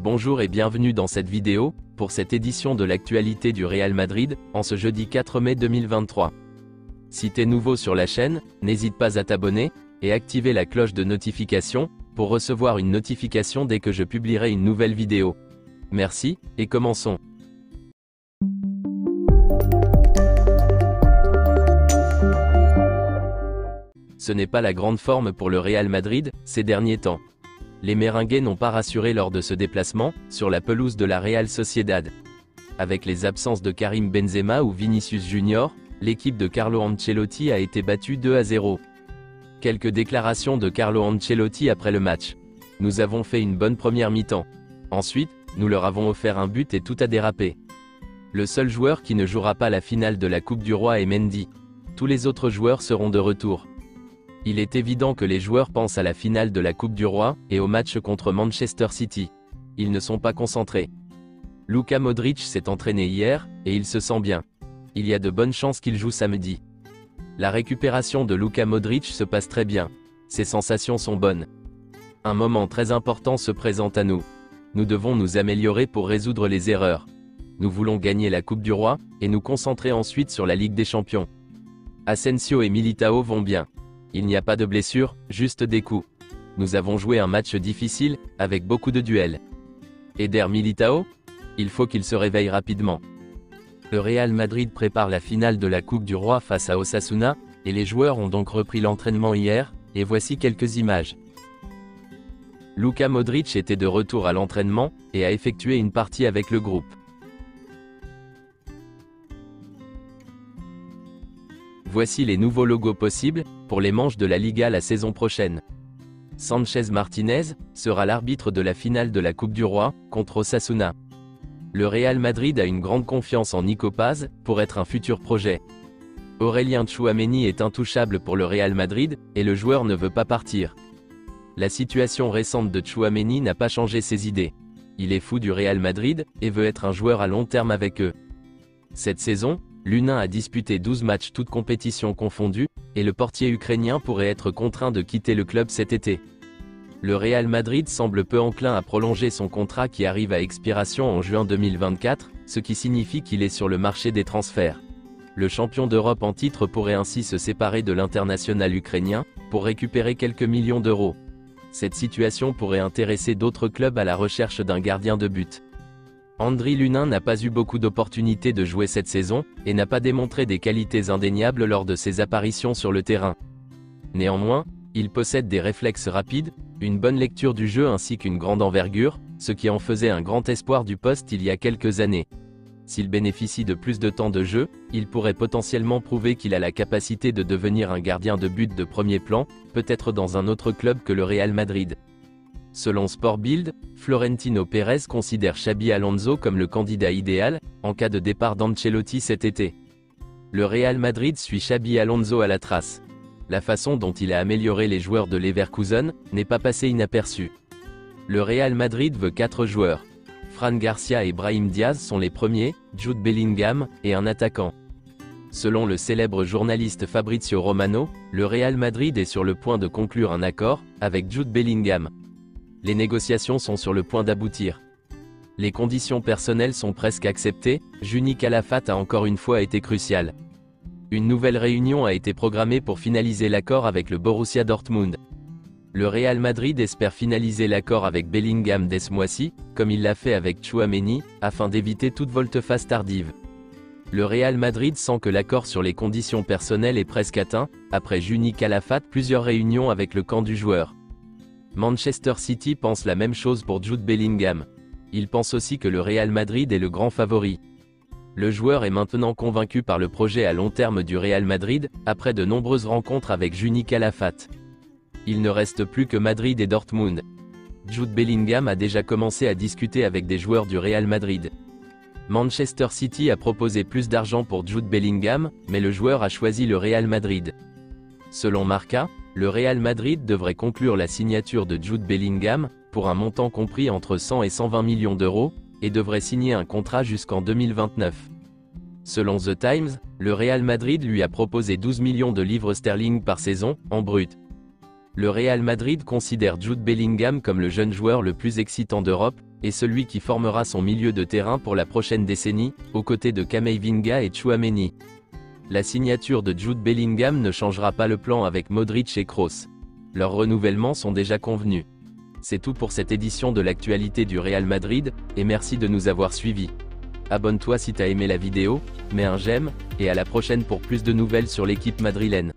Bonjour et bienvenue dans cette vidéo, pour cette édition de l'actualité du Real Madrid, en ce jeudi 4 mai 2023. Si t'es nouveau sur la chaîne, n'hésite pas à t'abonner, et activer la cloche de notification, pour recevoir une notification dès que je publierai une nouvelle vidéo. Merci, et commençons. Ce n'est pas la grande forme pour le Real Madrid, ces derniers temps. Les Merengues n'ont pas rassuré lors de ce déplacement, sur la pelouse de la Real Sociedad. Avec les absences de Karim Benzema ou Vinicius Junior, l'équipe de Carlo Ancelotti a été battue 2-0. Quelques déclarations de Carlo Ancelotti après le match. Nous avons fait une bonne première mi-temps. Ensuite, nous leur avons offert un but et tout a dérapé. Le seul joueur qui ne jouera pas la finale de la Coupe du Roi est Mendy. Tous les autres joueurs seront de retour. Il est évident que les joueurs pensent à la finale de la Coupe du Roi, et au match contre Manchester City. Ils ne sont pas concentrés. Luka Modric s'est entraîné hier, et il se sent bien. Il y a de bonnes chances qu'il joue samedi. La récupération de Luka Modric se passe très bien. Ses sensations sont bonnes. Un moment très important se présente à nous. Nous devons nous améliorer pour résoudre les erreurs. Nous voulons gagner la Coupe du Roi, et nous concentrer ensuite sur la Ligue des Champions. Asensio et Militao vont bien. Il n'y a pas de blessure, juste des coups. Nous avons joué un match difficile, avec beaucoup de duels. Eder Militao? Il faut qu'il se réveille rapidement. Le Real Madrid prépare la finale de la Coupe du Roi face à Osasuna, et les joueurs ont donc repris l'entraînement hier, et voici quelques images. Luka Modric était de retour à l'entraînement, et a effectué une partie avec le groupe. Voici les nouveaux logos possibles, pour les manches de la Liga la saison prochaine. Sanchez Martinez sera l'arbitre de la finale de la Coupe du Roi, contre Osasuna. Le Real Madrid a une grande confiance en Nico Paz, pour être un futur projet. Aurélien Tchouaméni est intouchable pour le Real Madrid, et le joueur ne veut pas partir. La situation récente de Tchouaméni n'a pas changé ses idées. Il est fou du Real Madrid, et veut être un joueur à long terme avec eux. Cette saison, l'U-Nain a disputé 12 matchs toutes compétitions confondues, et le portier ukrainien pourrait être contraint de quitter le club cet été. Le Real Madrid semble peu enclin à prolonger son contrat qui arrive à expiration en juin 2024, ce qui signifie qu'il est sur le marché des transferts. Le champion d'Europe en titre pourrait ainsi se séparer de l'international ukrainien, pour récupérer quelques millions d'euros. Cette situation pourrait intéresser d'autres clubs à la recherche d'un gardien de but. Andriy Lunin n'a pas eu beaucoup d'opportunités de jouer cette saison, et n'a pas démontré des qualités indéniables lors de ses apparitions sur le terrain. Néanmoins, il possède des réflexes rapides, une bonne lecture du jeu ainsi qu'une grande envergure, ce qui en faisait un grand espoir du poste il y a quelques années. S'il bénéficie de plus de temps de jeu, il pourrait potentiellement prouver qu'il a la capacité de devenir un gardien de but de premier plan, peut-être dans un autre club que le Real Madrid. Selon Sport Bild, Florentino Pérez considère Xabi Alonso comme le candidat idéal, en cas de départ d'Ancelotti cet été. Le Real Madrid suit Xabi Alonso à la trace. La façon dont il a amélioré les joueurs de Leverkusen n'est pas passée inaperçue. Le Real Madrid veut 4 joueurs. Fran Garcia et Brahim Diaz sont les premiers, Jude Bellingham, et un attaquant. Selon le célèbre journaliste Fabrizio Romano, le Real Madrid est sur le point de conclure un accord, avec Jude Bellingham. Les négociations sont sur le point d'aboutir. Les conditions personnelles sont presque acceptées, Juni Calafat a encore une fois été crucial. Une nouvelle réunion a été programmée pour finaliser l'accord avec le Borussia Dortmund. Le Real Madrid espère finaliser l'accord avec Bellingham dès ce mois-ci, comme il l'a fait avec Tchouaméni, afin d'éviter toute volte-face tardive. Le Real Madrid sent que l'accord sur les conditions personnelles est presque atteint, après Juni Calafat plusieurs réunions avec le camp du joueur. Manchester City pense la même chose pour Jude Bellingham. Il pense aussi que le Real Madrid est le grand favori. Le joueur est maintenant convaincu par le projet à long terme du Real Madrid, après de nombreuses rencontres avec Juni Calafat. Il ne reste plus que Madrid et Dortmund. Jude Bellingham a déjà commencé à discuter avec des joueurs du Real Madrid. Manchester City a proposé plus d'argent pour Jude Bellingham, mais le joueur a choisi le Real Madrid. Selon Marca, le Real Madrid devrait conclure la signature de Jude Bellingham, pour un montant compris entre 100 et 120 millions d'euros, et devrait signer un contrat jusqu'en 2029. Selon The Times, le Real Madrid lui a proposé 12 millions de livres sterling par saison, en brut. Le Real Madrid considère Jude Bellingham comme le jeune joueur le plus excitant d'Europe, et celui qui formera son milieu de terrain pour la prochaine décennie, aux côtés de Camavinga et Tchouaméni. La signature de Jude Bellingham ne changera pas le plan avec Modric et Kroos. Leurs renouvellements sont déjà convenus. C'est tout pour cette édition de l'actualité du Real Madrid, et merci de nous avoir suivis. Abonne-toi si t'as aimé la vidéo, mets un j'aime, et à la prochaine pour plus de nouvelles sur l'équipe madrilène.